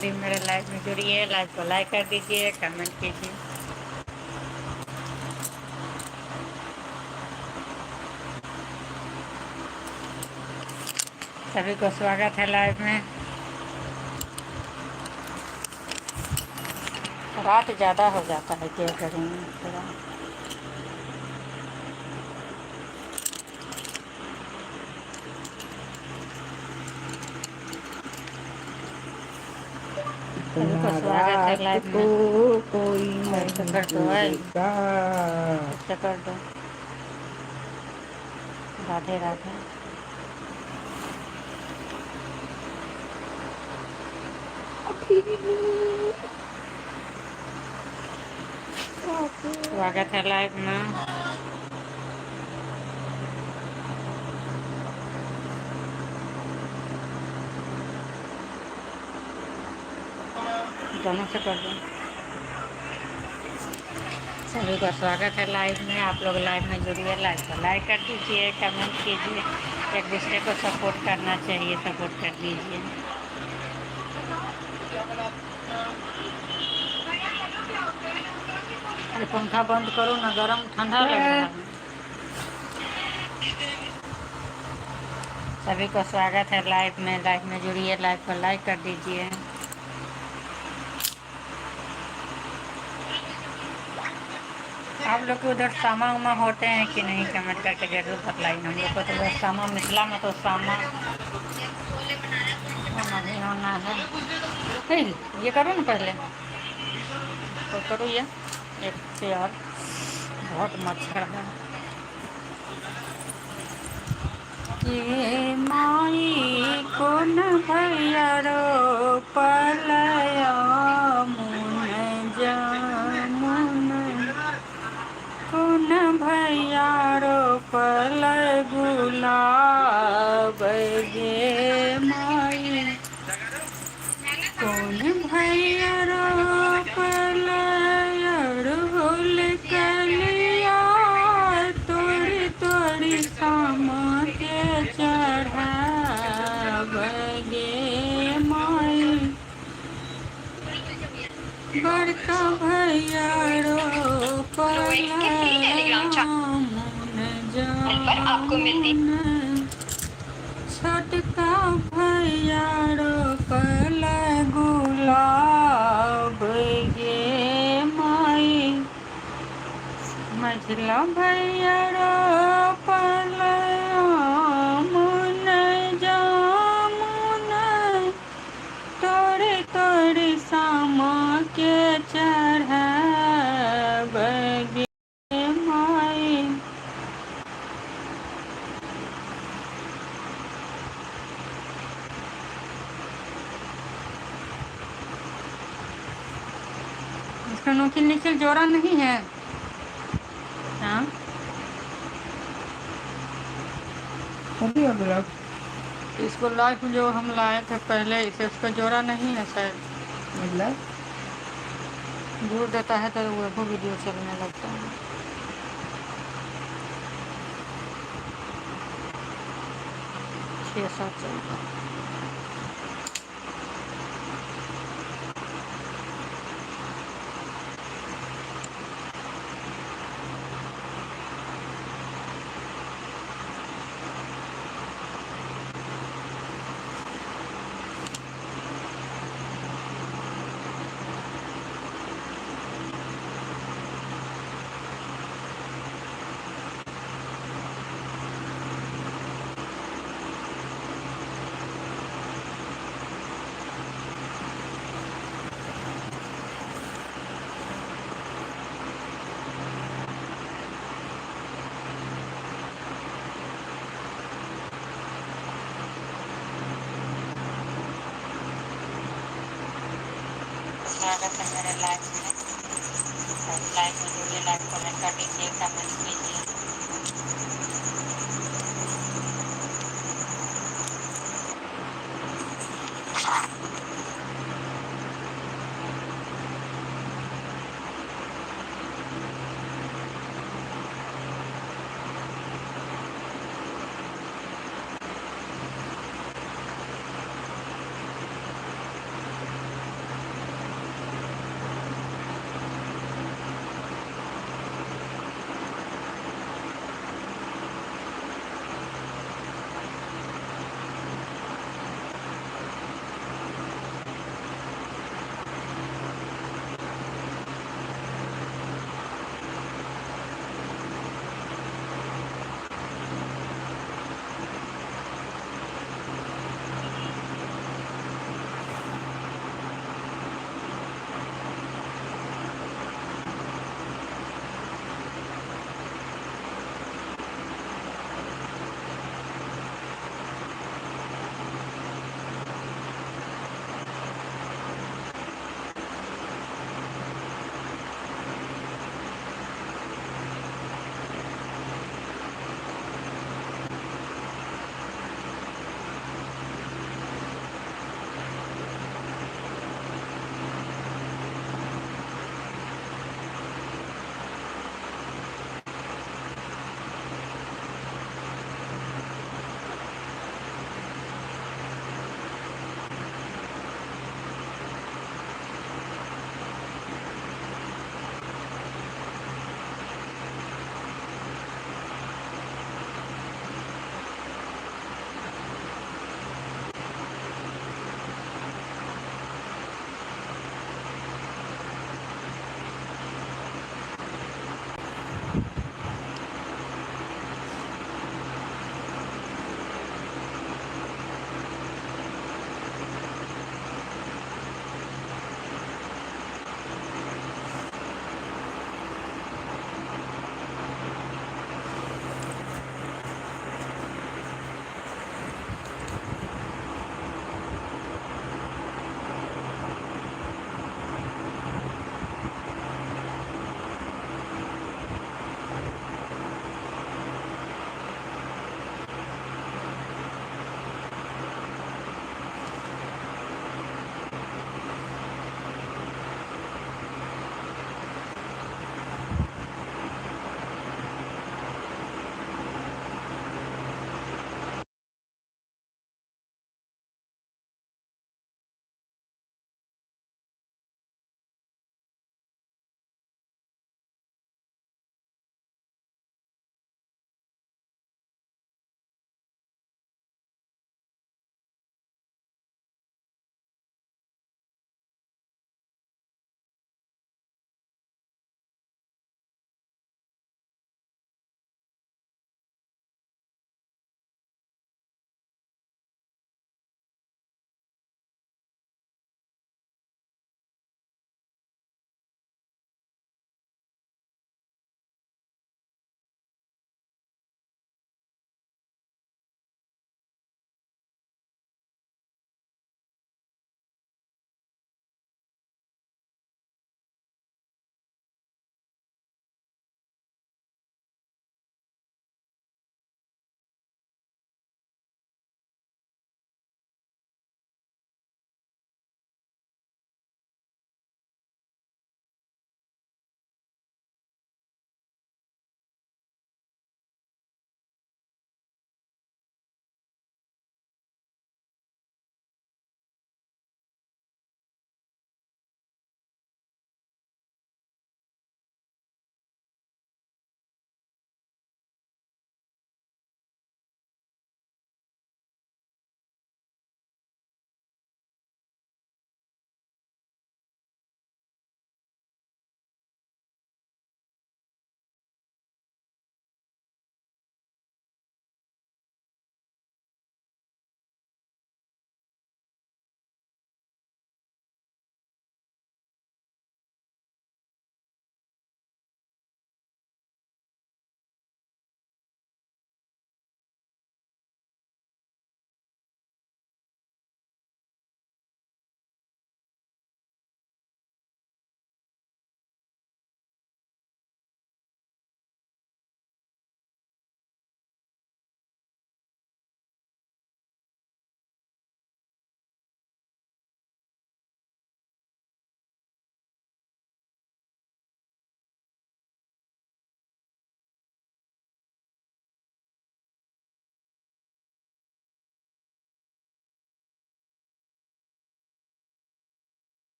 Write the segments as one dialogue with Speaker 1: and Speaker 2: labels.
Speaker 1: भी मेरे लाइफ में जुड़िए, लाइफ को लाइक कर दीजिए, कमेंट कीजिए। सभी को स्वागत है लाइव में। रात ज़्यादा हो जाता है, क्या करेंगे थोड़ा। सभी को स्वागत है
Speaker 2: रात
Speaker 1: लाइव
Speaker 2: को
Speaker 1: में।
Speaker 2: कोई
Speaker 1: ऐसे
Speaker 2: नहीं
Speaker 1: कर दो,
Speaker 2: पूछेगा।
Speaker 1: ऐसे कर दो। राधे राधे। स्वागत है लाइव में। दोनों से कर दो। सभी का स्वागत है लाइव में। आप लोग लाइव में जुड़िए, लाइव को लाइक कर दीजिए, कमेंट कीजिए। एक दूसरे को सपोर्ट करना चाहिए, सपोर्ट कर दीजिए। अरे पंखा बंद करो ना, गर्म ठंडा लग रहा है। सभी को स्वागत है लाइव में। लाइव में जुड़िए, लाइव को लाइक कर दीजिए। आप लोग के उधर सामा उमा होते हैं कि नहीं, कमेंट करके जरूर बतलाइए। हम लोग को तो उधर सामा, मिथिला में तो सामा होना ही होना है। हे, ये करो ना पहले, तो करो ये एक प्यार। बहुत मच्छर है। ये माई कौन भैया रो पलया मुन जामुन, कौन भैया रो पल गुलाब गे माई, कौन भैया रो पल अड़हुल कलिया, तोड़ी तोड़ी शाम के चढ़ाब गे माई, बड़का भैया रो जामुन, छोटका भैया रो पल गुलाब गे माई, मझला भैया रो पल मुन जामुन, तोड़े तोड़े सामा के चढ़ाब गे माई। इसका नोकिल निखिल जोड़ा नहीं है। हाँ, इसको लाइफ जो हम लाए थे पहले, इसे उसका जोड़ा नहीं है शायद।
Speaker 2: मतलब
Speaker 1: जोड़ देता है तो वो वीडियो चलने लगता है। 6-7 चलता है। स्वागत है मेरे लाइव में। लाइव में जुड़िए, लाइव को लाइक कर दीजिए, कमेंट कीजिए।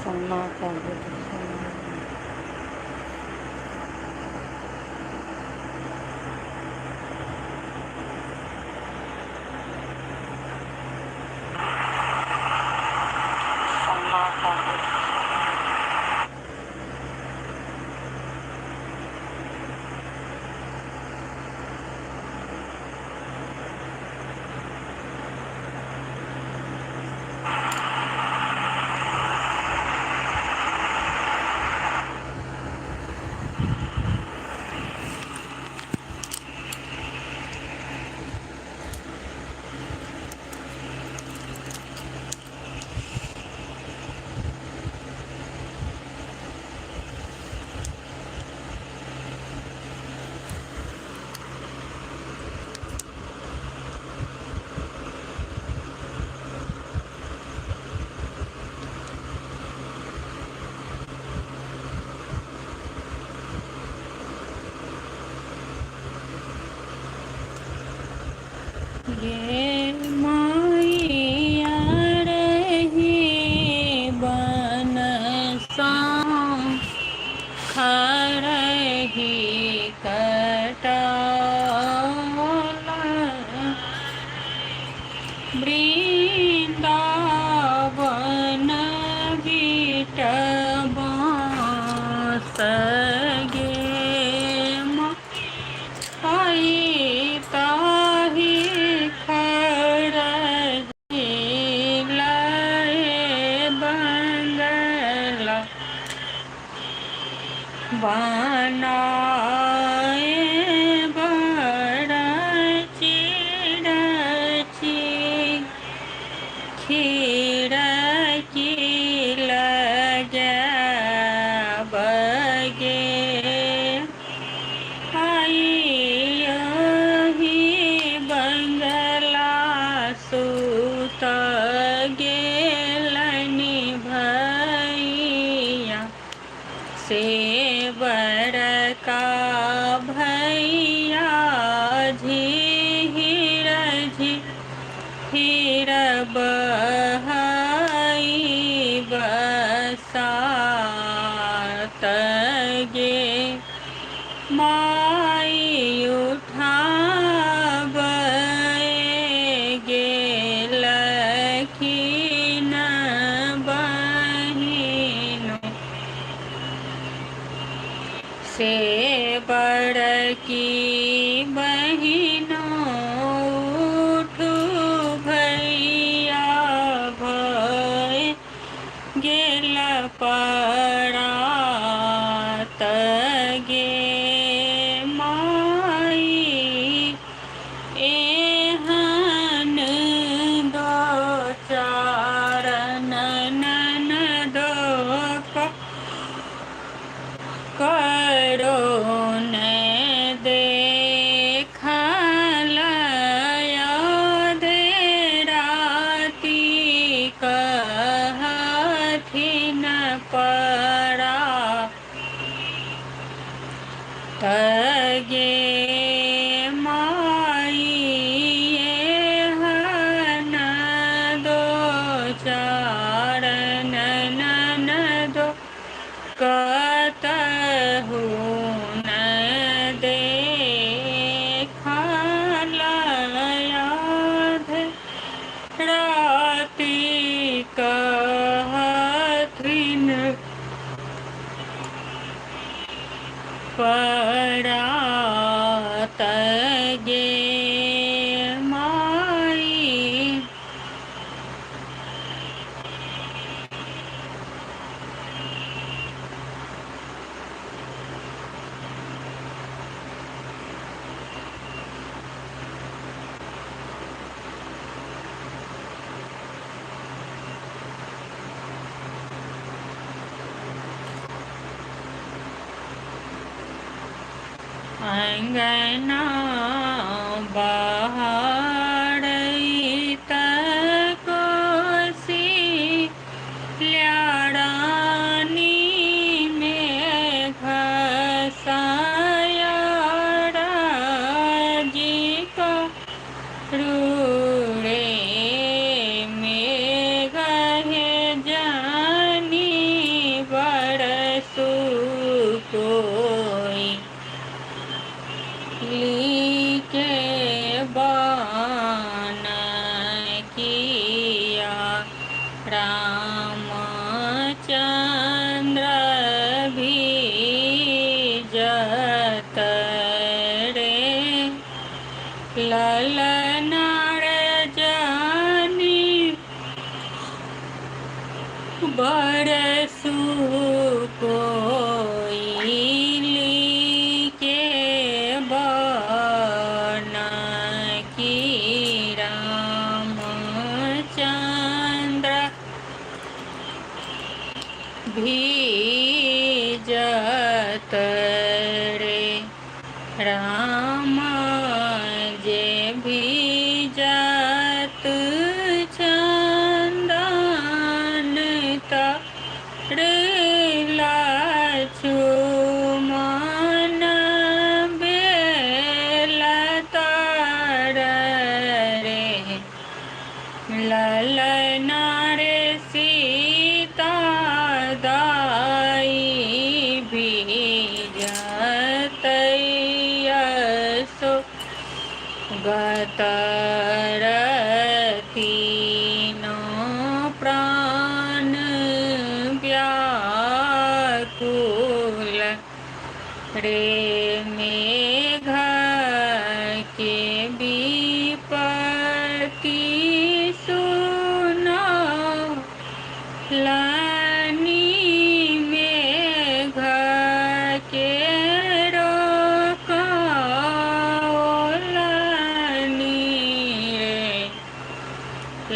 Speaker 1: क्षमा कर दो। क्षमा कर दो। ये माया रही बनसा खरही कटाला वृंदावन बिटबा सगे आई ताही खरही लाए बंगला बनाए बड़ा चिड़ची खिड़की लगे बगे बंगला सुत गेलनि भैया से बड़का भैया झीर झीर बहाई बसात गे माई उठाबे गेलखिन बहिनो से बड़की बहिनो उठू भैया भय गेल परात गे माई एहन दो चारण ननदो करो न देखल दे राती कहथिन परा तगे माई एहन दो चारण ननदो कतहु न देखल राति कहथिन परात गे माई अंगना बहारई कोसी ल्याड़ानी में घसाया जी को रूड़े में गहे जानी कोई लिखे बान किया रामचंद्र भी जत रे ललनार जानी बरसु कोई लिखे बन की रामचंद्र भीजत रे राम जे भीजत चंदन तरेला चुमन बेल तर रे ललना रे सीता दाई भीजत यसो गतर तीनों प्राण व्याकुल रे मेघ के विपत्ति सुनो लानी मेघ के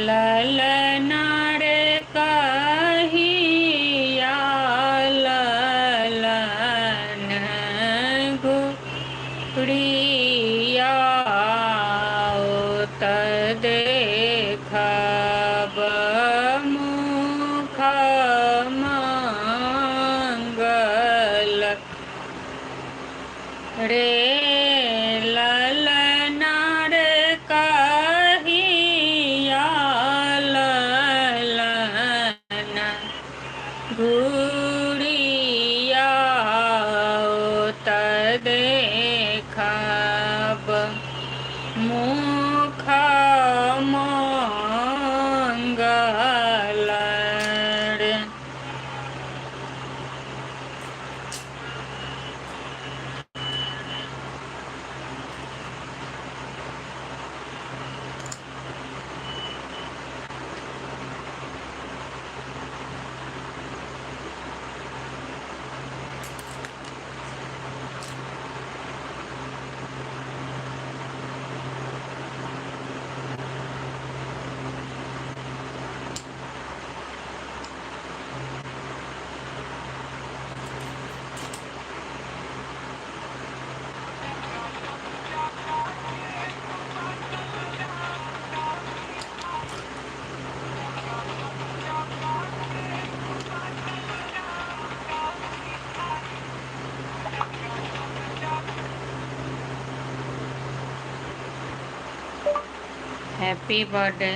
Speaker 1: ललना रे कहिया ललन घुरिया त देखब मुख मंगल रे ललना रे कहिया ललन घुरिया त देखब मुख मंगल रे हैप्पी बर्थडे।